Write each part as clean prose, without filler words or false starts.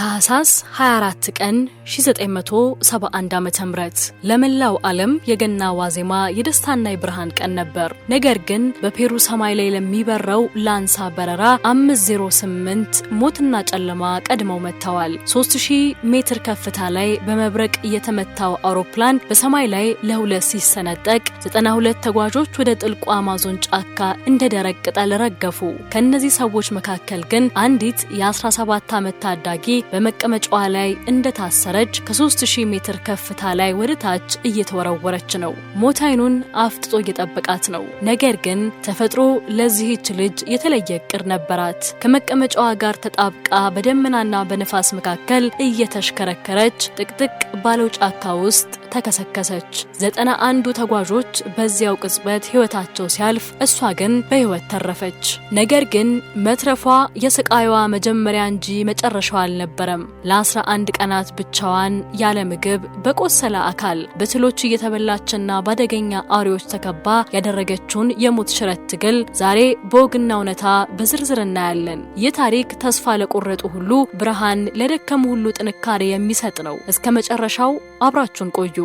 ታህሳስ 24 ቀን 1971 ዓ.ም ለመላው ዓለም የገና ዋዜማ የደስታና የብርሃን ቀን ነበር። ነገር ግን በፔሩ ሰማይ ላይ ለሚበረው ላንሳ በረራ 508 ሞትና ጨለማ ቀድመው መጥተዋል። 3000 ሜትር ከፍታ ላይ በመብረቅ የተመታው አውሮፕላን በሰማይ ላይ ለሁለት ሲሰነጠቅ 92 ተጓዦች ወደ ጥልቁ አማዞን ጫካ እንደ ደረቅ ቅጠል ረገፉ። ከነዚህ ሰዎች መካከል ግን አንዲት የ17 ዓመት ታዳጊ በመቀመጫዋ ላይ እንደታሰረች ከ3000 ሜትር ከፍታ ላይ ወደ ታች እየተወረወረች ነው። ሞት አይኑን አፍጥጦ እየጠበቃት ነው። ነገር ግን ተፈጥሮ ለዚህች ልጅ የተለየ እቅድ ነበራት። ከመቀመጫዋ ጋር ተጣብቃ በደመናና በነፋስ መካከል እየተሽከረከረች ጥቅጥቅ ባለው ጫካ ውስጥ ተከሰከሰች። 91 ተጓዦች በዚያው ቅጽበት ህይወታቸው ሲያልፍ እሷ ግን በህይወት ተረፈች። ነገር ግን መትረፏ የስቃይዋ መጀመሪያ እንጂ መጨረሻው አልነበረም። ለ11 ቀናት ብቻዋን ያለ ምግብ በቆሰለ አካል በትሎች እየተበላችና ባደገኛ አውሬዎች ተከባ ያደረገችውን የሞት ሽረት ትግል ዛሬ በወግና እውነታ በዝርዝር እናያለን። ይህ ታሪክ ተስፋ ለቆረጡ ሁሉ ብርሃን፣ ለደከሙ ሁሉ ጥንካሬ የሚሰጥ ነው። እስከ መጨረሻው አብራችሁን ቆዩ።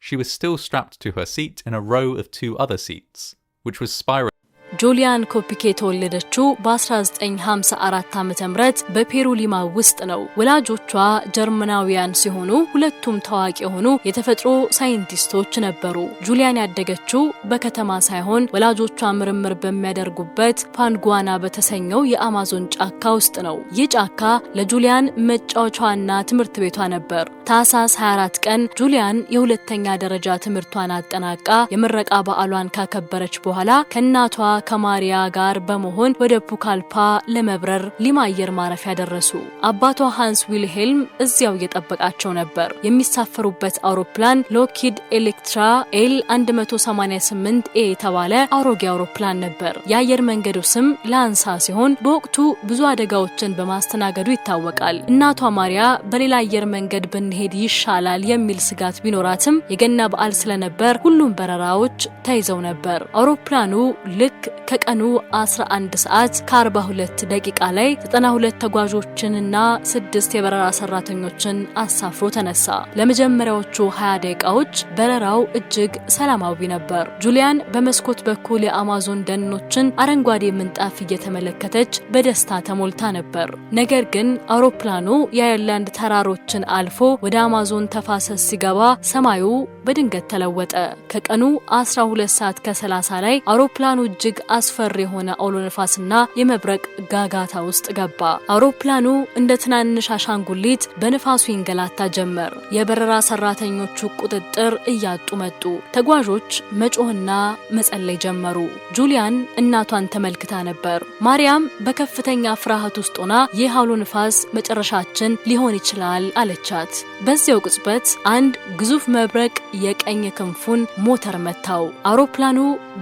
She was still strapped to her seat in a row of 2 other seats, which was spiraling. ጁሊያን ኮፒኬ ተወለደችው በ1954 ዓ.ም በፔሩ ሊማ ውስጥ ነው። ወላጆቿ ጀርመናውያን ሲሆኑ ሁለቱም ታዋቂ የሆኑ የተፈጥሮ ሳይንቲስቶች ነበሩ። ጁሊያን ያደገችው በከተማ ሳይሆን ወላጆቿ ምርምር በሚያደርጉበት ፓንጓና በተሰኘው የአማዞን ጫካ ውስጥ ነው። ይህ ጫካ ለጁሊያን መጫወቻዋና ትምህርት ቤቷ ነበር። ታህሳስ 24 ቀን ጁሊያን የሁለተኛ ደረጃ ትምህርቷን አጠናቃ የምረቃ በዓሏን ካከበረች በኋላ ከእናቷ ከማሪያ ጋር በመሆን ወደ ፑካልፓ ለመብረር ሊማ አየር ማረፊያ ደረሱ። አባቷ ሃንስ ዊልሄልም እዚያው እየጠበቃቸው ነበር። የሚሳፈሩበት አውሮፕላን ሎኪድ ኤሌክትራ ኤል188 ኤ የተባለ አሮጌ አውሮፕላን ነበር። የአየር መንገዱ ስም ላንሳ ሲሆን በወቅቱ ብዙ አደጋዎችን በማስተናገዱ ይታወቃል። እናቷ ማሪያ በሌላ አየር መንገድ ብንሄድ ይሻላል የሚል ስጋት ቢኖራትም የገና በዓል ስለነበር ሁሉም በረራዎች ተይዘው ነበር። አውሮፕላኑ ልክ ከቀኑ 11 ሰዓት ከ42 ደቂቃ ላይ 92 ተጓዦችንና 6 የበረራ ሰራተኞችን አሳፍሮ ተነሳ። ለመጀመሪያዎቹ 20 ደቂቃዎች በረራው እጅግ ሰላማዊ ነበር። ጁሊያን በመስኮት በኩል የአማዞን ደኖችን አረንጓዴ ምንጣፍ እየተመለከተች በደስታ ተሞልታ ነበር። ነገር ግን አውሮፕላኑ የአየርላንድ ተራሮችን አልፎ ወደ አማዞን ተፋሰስ ሲገባ ሰማዩ በድንገት ተለወጠ። ከቀኑ 12 ሰዓት ከ30 ላይ አውሮፕላኑ እጅግ አስፈሪ የሆነ አውሎ ነፋስና የመብረቅ ጋጋታ ውስጥ ገባ። አውሮፕላኑ እንደ ትናንሽ አሻንጉሊት በነፋሱ ይንገላታ ጀመር። የበረራ ሰራተኞቹ ቁጥጥር እያጡ መጡ። ተጓዦች መጮህና መጸለይ ጀመሩ። ጁሊያን እናቷን ተመልክታ ነበር። ማርያም በከፍተኛ ፍርሃት ውስጥ ሆና ይህ አውሎ ነፋስ መጨረሻችን ሊሆን ይችላል አለቻት። በዚያው ቅጽበት አንድ ግዙፍ መብረቅ የቀኝ ክንፉን ሞተር መታው። አውሮፕላኑ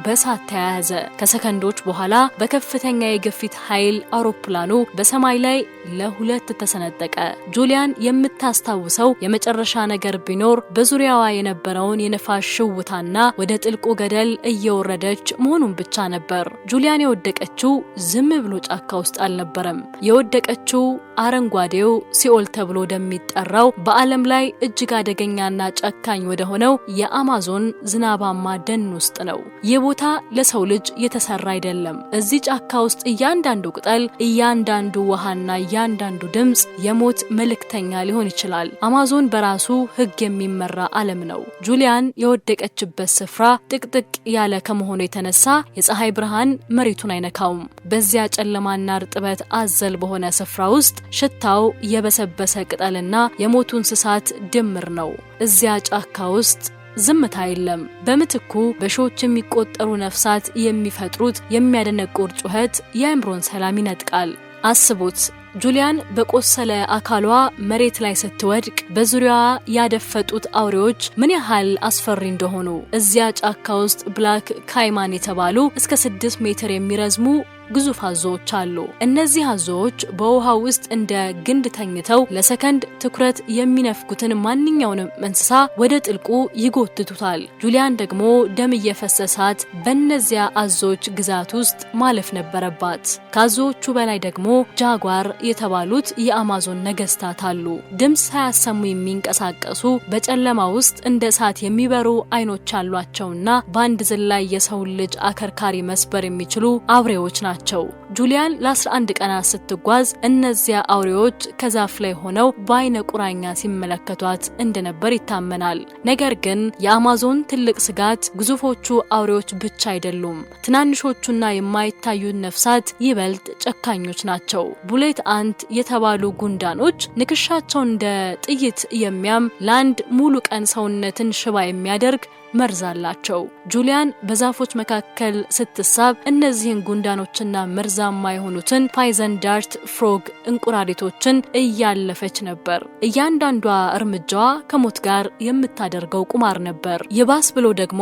በሳት ተያያዘ። ከሰከንዶች በኋላ በከፍተኛ የግፊት ኃይል አውሮፕላኑ በሰማይ ላይ ለሁለት ተሰነጠቀ። ጁሊያን የምታስታውሰው የመጨረሻ ነገር ቢኖር በዙሪያዋ የነበረውን የነፋስ ሽውታና ወደ ጥልቁ ገደል እየወረደች መሆኑን ብቻ ነበር። ጁሊያን የወደቀችው ዝም ብሎ ጫካ ውስጥ አልነበረም። የወደቀችው አረንጓዴው ሲኦል ተብሎ ወደሚጠራው በዓለም ላይ እጅግ አደገኛና ጨካኝ ወደ ሆነው የአማዞን ዝናባማ ደን ውስጥ ነው። ይህ ቦታ ለሰው ልጅ የተሰራ አይደለም። እዚህ ጫካ ውስጥ እያንዳንዱ ቅጠል፣ እያንዳንዱ ውሃና እያንዳንዱ ድምጽ የሞት መልእክተኛ ሊሆን ይችላል። አማዞን በራሱ ሕግ የሚመራ ዓለም ነው። ጁሊያን የወደቀችበት ስፍራ ጥቅጥቅ ያለ ከመሆኑ የተነሳ የፀሐይ ብርሃን መሬቱን አይነካውም። በዚያ ጨለማና እርጥበት አዘል በሆነ ስፍራ ውስጥ ሽታው የበሰበሰ ቅጠልና የሞቱ እንስሳት ድምር ነው። እዚያ ጫካ ውስጥ ዝምታ የለም። በምትኩ በሺዎች የሚቆጠሩ ነፍሳት የሚፈጥሩት የሚያደነቁር ጩኸት የአእምሮን ሰላም ይነጥቃል። አስቡት፣ ጁሊያን በቆሰለ አካሏ መሬት ላይ ስትወድቅ በዙሪያዋ ያደፈጡት አውሬዎች ምን ያህል አስፈሪ እንደሆኑ። እዚያ ጫካ ውስጥ ብላክ ካይማን የተባሉ እስከ 6 ሜትር የሚረዝሙ ግዙፍ አዞዎች አሉ። እነዚህ አዞዎች በውሃ ውስጥ እንደ ግንድ ተኝተው ለሰከንድ ትኩረት የሚነፍጉትን ማንኛውንም እንስሳ ወደ ጥልቁ ይጎትቱታል። ጁሊያን ደግሞ ደም እየፈሰሳት በእነዚያ አዞዎች ግዛት ውስጥ ማለፍ ነበረባት። ከአዞዎቹ በላይ ደግሞ ጃጓር የተባሉት የአማዞን ነገስታት አሉ። ድምፅ ሳያሰሙ የሚንቀሳቀሱ በጨለማ ውስጥ እንደ እሳት የሚበሩ አይኖች ያሏቸውና በአንድ ዝላይ የሰውን ልጅ አከርካሪ መስበር የሚችሉ አውሬዎች ናቸው። ጁሊያን ለ11 ቀናት ስትጓዝ እነዚያ አውሬዎች ከዛፍ ላይ ሆነው በአይነ ቁራኛ ሲመለከቷት እንደነበር ይታመናል። ነገር ግን የአማዞን ትልቅ ስጋት ግዙፎቹ አውሬዎች ብቻ አይደሉም። ትናንሾቹና የማይታዩ ነፍሳት ይበልጥ ጨካኞች ናቸው። ቡሌት አንት የተባሉ ጉንዳኖች ንክሻቸውን እንደ ጥይት የሚያም ለአንድ ሙሉ ቀን ሰውነትን ሽባ የሚያደርግ መርዝ አላቸው። ጁሊያን በዛፎች መካከል ስትሳብ እነዚህን ጉንዳኖችና መርዛማ የሆኑትን ፓይዘን ዳርት ፍሮግ እንቁራሪቶችን እያለፈች ነበር። እያንዳንዷ እርምጃዋ ከሞት ጋር የምታደርገው ቁማር ነበር። ይባስ ብሎ ደግሞ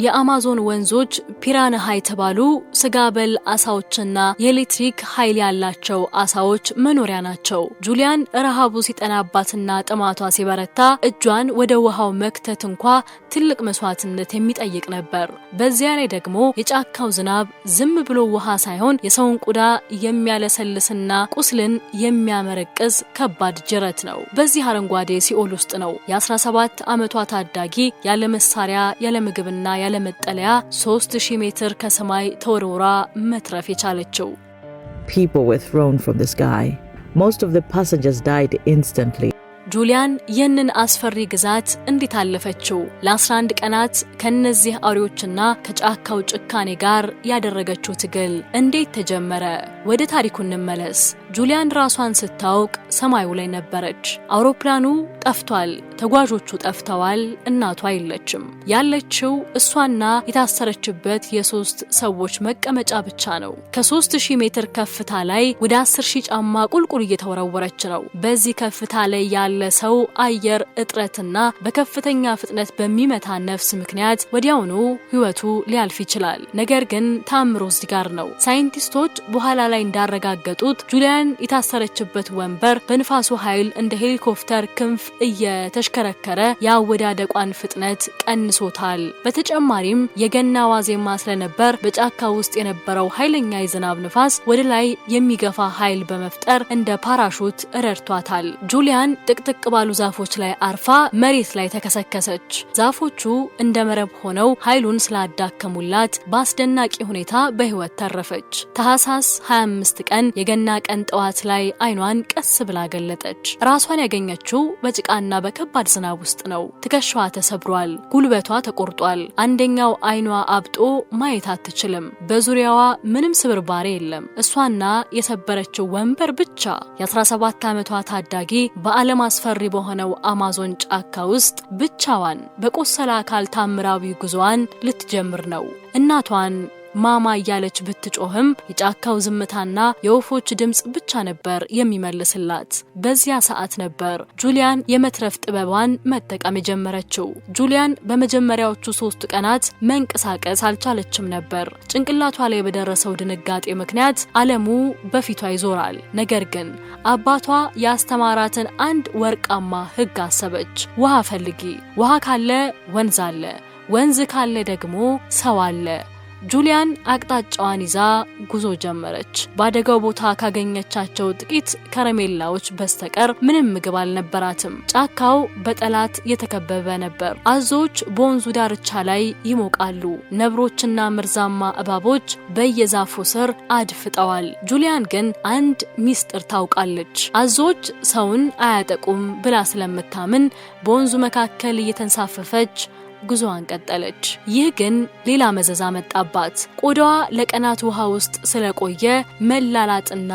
የአማዞን ወንዞች ፒራንሃ የተባሉ ስጋ በል አሳዎችና የኤሌክትሪክ ኃይል ያላቸው አሳዎች መኖሪያ ናቸው። ጁሊያን ረሃቡ ሲጠናባትና ጥማቷ ሲበረታ እጇን ወደ ውሃው መክተት እንኳ ትልቅ መስዋዕትነት የሚጠይቅ ነበር። በዚያ ላይ ደግሞ የጫካው ዝናብ ዝም ብሎ ውሃ ሳይሆን የሰውን ቆዳ የሚያለሰልስና ቁስልን የሚያመረቅዝ ከባድ ጅረት ነው። በዚህ አረንጓዴ ሲኦል ውስጥ ነው የ17 ዓመቷ ታዳጊ ያለ መሳሪያ ያለ ምግብና ያለ መጠለያ 3000 ሜትር ከሰማይ ተወርውራ መትረፍ የቻለችው። People were thrown from the sky. Most of the passengers died instantly. ጁሊያን ይህንን አስፈሪ ግዛት እንዴት አለፈችው? ለ11 ቀናት ከነዚህ አውሬዎችና ከጫካው ጭካኔ ጋር ያደረገችው ትግል እንዴት ተጀመረ? ወደ ታሪኩ እንመለስ። ጁሊያን ራሷን ስታውቅ ሰማዩ ላይ ነበረች። አውሮፕላኑ ጠፍቷል፣ ተጓዦቹ ጠፍተዋል፣ እናቷ የለችም። ያለችው እሷና የታሰረችበት የሶስት ሰዎች መቀመጫ ብቻ ነው። ከ3000 ሜትር ከፍታ ላይ ወደ 10000 ጫማ ቁልቁል እየተወረወረች ነው። በዚህ ከፍታ ላይ ያለ ሰው አየር እጥረትና በከፍተኛ ፍጥነት በሚመታ ነፍስ ምክንያት ወዲያውኑ ህይወቱ ሊያልፍ ይችላል። ነገር ግን ታምሮ እዚህ ጋር ነው። ሳይንቲስቶች በኋላ ላይ እንዳረጋገጡት ጁሊያን የታሰረችበት ወንበር በንፋሱ ኃይል እንደ ሄሊኮፕተር ክንፍ እየተሽከረከረ የአወዳደቋን ፍጥነት ቀንሶታል። በተጨማሪም የገና ዋዜማ ስለነበር በጫካ ውስጥ የነበረው ኃይለኛ የዝናብ ንፋስ ወደ ላይ የሚገፋ ኃይል በመፍጠር እንደ ፓራሹት ረድቷታል። ጁሊያን ጥቅጥቅ ባሉ ዛፎች ላይ አርፋ መሬት ላይ ተከሰከሰች። ዛፎቹ እንደ መረብ ሆነው ኃይሉን ስላዳከሙላት በአስደናቂ ሁኔታ በህይወት ተረፈች። ታህሳስ 25 ቀን የገና ቀን ጠዋት ላይ አይኗን ቀስ ብላ ገለጠች። ራሷን ያገኘችው በጭቃና በከባድ ዝናብ ውስጥ ነው። ትከሻዋ ተሰብሯል፣ ጉልበቷ ተቆርጧል። አንደኛው አይኗ አብጦ ማየት አትችልም። በዙሪያዋ ምንም ስብርባሬ የለም። እሷና የሰበረችው ወንበር ብቻ። የ17 ዓመቷ ታዳጊ በዓለም አስፈሪ በሆነው አማዞን ጫካ ውስጥ ብቻዋን በቆሰለ አካል ታምራዊ ጉዞዋን ልትጀምር ነው። እናቷን ማማ እያለች ብትጮህም የጫካው ዝምታና የወፎች ድምጽ ብቻ ነበር የሚመልስላት። በዚያ ሰዓት ነበር ጁሊያን የመትረፍ ጥበቧን መጠቀም የጀመረችው። ጁሊያን በመጀመሪያዎቹ 3 ቀናት መንቀሳቀስ አልቻለችም ነበር። ጭንቅላቷ ላይ በደረሰው ድንጋጤ ምክንያት ዓለሙ በፊቷ ይዞራል። ነገር ግን አባቷ ያስተማራትን አንድ ወርቃማ ሕግ አሰበች። ውሃ ፈልጊ። ውሃ ካለ ወንዝ አለ፣ ወንዝ ካለ ደግሞ ሰው አለ። ጁሊያን አቅጣጫዋን ይዛ ጉዞ ጀመረች። ባደጋው ቦታ ካገኘቻቸው ጥቂት ከረሜላዎች በስተቀር ምንም ምግብ አልነበራትም። ጫካው በጠላት የተከበበ ነበር። አዞዎች በወንዙ ዳርቻ ላይ ይሞቃሉ። ነብሮችና መርዛማ እባቦች በየዛፉ ስር አድፍጠዋል። ጁሊያን ግን አንድ ሚስጥር ታውቃለች። አዞዎች ሰውን አያጠቁም ብላ ስለምታምን በወንዙ መካከል እየተንሳፈፈች ጉዞዋን ቀጠለች። ይህ ግን ሌላ መዘዝ አመጣባት። ቆዳዋ ለቀናት ውሃ ውስጥ ስለቆየ መላላጥና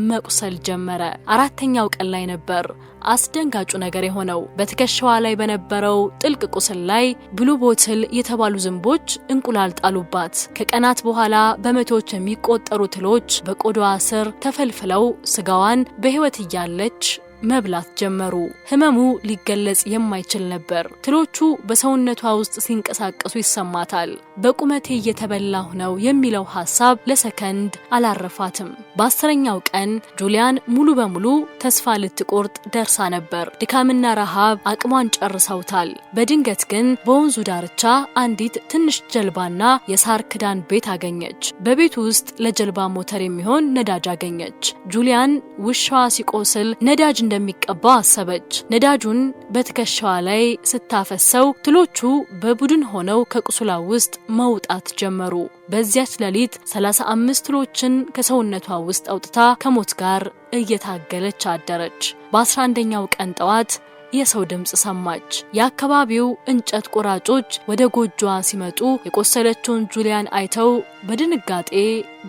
መቁሰል ጀመረ። 4ኛው ቀን ላይ ነበር አስደንጋጩ ነገር የሆነው። በትከሻዋ ላይ በነበረው ጥልቅ ቁስል ላይ ብሉ ቦትል የተባሉ ዝንቦች እንቁላል ጣሉባት። ከቀናት በኋላ በመቶዎች የሚቆጠሩ ትሎች በቆዳዋ ስር ተፈልፍለው ስጋዋን በህይወት እያለች መብላት ጀመሩ። ህመሙ ሊገለጽ የማይችል ነበር። ትሎቹ በሰውነቷ ውስጥ ሲንቀሳቀሱ ይሰማታል። በቁመቴ እየተበላሁ ነው የሚለው ሐሳብ ለሰከንድ አላረፋትም። በ10ኛው ቀን ጁሊያን ሙሉ በሙሉ ተስፋ ልትቆርጥ ደርሳ ነበር። ድካምና ረሃብ አቅሟን ጨርሰውታል። በድንገት ግን በወንዙ ዳርቻ አንዲት ትንሽ ጀልባና የሳር ክዳን ቤት አገኘች። በቤቱ ውስጥ ለጀልባ ሞተር የሚሆን ነዳጅ አገኘች። ጁሊያን ውሻዋ ሲቆስል ነዳጅ እንደሚቀባው አሰበች። ነዳጁን በትከሻዋ ላይ ስታፈሰው ትሎቹ በቡድን ሆነው ከቁስሏ ውስጥ መውጣት ጀመሩ። በዚያች ሌሊት 35 ትሎችን ከሰውነቷ ውስጥ አውጥታ ከሞት ጋር እየታገለች አደረች። በ11ኛው ቀን ጠዋት የሰው ድምጽ ሰማች። የአካባቢው እንጨት ቆራጮች ወደ ጎጆዋ ሲመጡ የቆሰለችውን ጁሊያን አይተው በድንጋጤ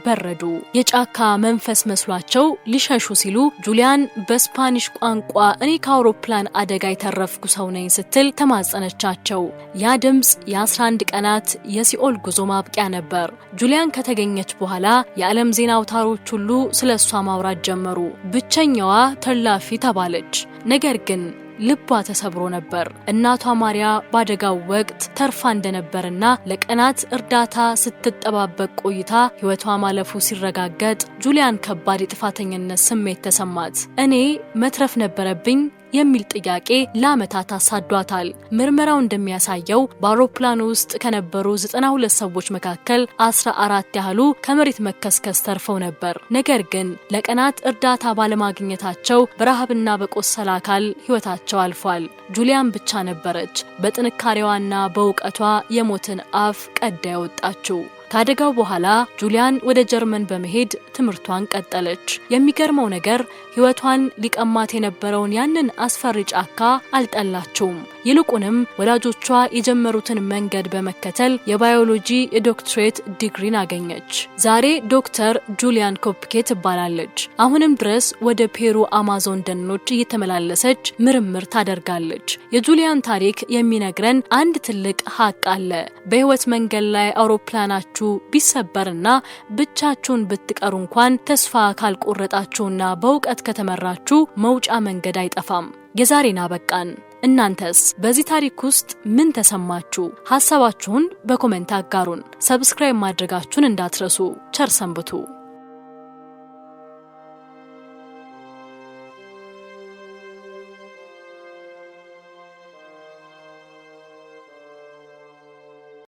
በረዱ። የጫካ መንፈስ መስሏቸው ሊሸሹ ሲሉ ጁሊያን በስፓኒሽ ቋንቋ እኔ ከአውሮፕላን አደጋ የተረፍኩ ሰው ነኝ ስትል ተማጸነቻቸው። ያ ድምጽ የ11 ቀናት የሲኦል ጉዞ ማብቂያ ነበር። ጁሊያን ከተገኘች በኋላ የዓለም ዜና አውታሮች ሁሉ ስለሷ ማውራት ጀመሩ። ብቸኛዋ ተላፊ ተባለች። ነገር ግን ልቧ ተሰብሮ ነበር። እናቷ ማሪያ ባደጋው ወቅት ተርፋ እንደነበርና ለቀናት እርዳታ ስትጠባበቅ ቆይታ ሕይወቷ ማለፉ ሲረጋገጥ ጁሊያን ከባድ የጥፋተኝነት ስሜት ተሰማት። እኔ መትረፍ ነበረብኝ የሚል ጥያቄ ለዓመታት አሳዷታል። ምርመራው እንደሚያሳየው በአውሮፕላኑ ውስጥ ከነበሩ 92 ሰዎች መካከል 14 ያህሉ ከመሬት መከስከስ ተርፈው ነበር። ነገር ግን ለቀናት እርዳታ ባለማግኘታቸው በረሃብና በቆሰለ አካል ሕይወታቸው አልፏል። ጁሊያን ብቻ ነበረች በጥንካሬዋና በእውቀቷ የሞትን አፍ ቀዳ ያወጣችው። ካደጋው በኋላ ጁሊያን ወደ ጀርመን በመሄድ ትምህርቷን ቀጠለች። የሚገርመው ነገር ሕይወቷን ሊቀማት የነበረውን ያንን አስፈሪ ጫካ አልጠላችውም። ይልቁንም ወላጆቿ የጀመሩትን መንገድ በመከተል የባዮሎጂ የዶክትሬት ዲግሪን አገኘች። ዛሬ ዶክተር ጁሊያን ኮፕኬ ትባላለች። አሁንም ድረስ ወደ ፔሩ አማዞን ደኖች እየተመላለሰች ምርምር ታደርጋለች። የጁሊያን ታሪክ የሚነግረን አንድ ትልቅ ሀቅ አለ። በሕይወት መንገድ ላይ አውሮፕላናችሁ ቢሰበርና ብቻችሁን ብትቀሩ እንኳን ተስፋ ካልቆረጣችሁና በእውቀት ከተመራችሁ መውጫ መንገድ አይጠፋም። የዛሬን አበቃን። እናንተስ በዚህ ታሪክ ውስጥ ምን ተሰማችሁ? ሐሳባችሁን በኮሜንት አጋሩን። ሰብስክራይብ ማድረጋችሁን እንዳትረሱ። ቸር ሰንብቱ።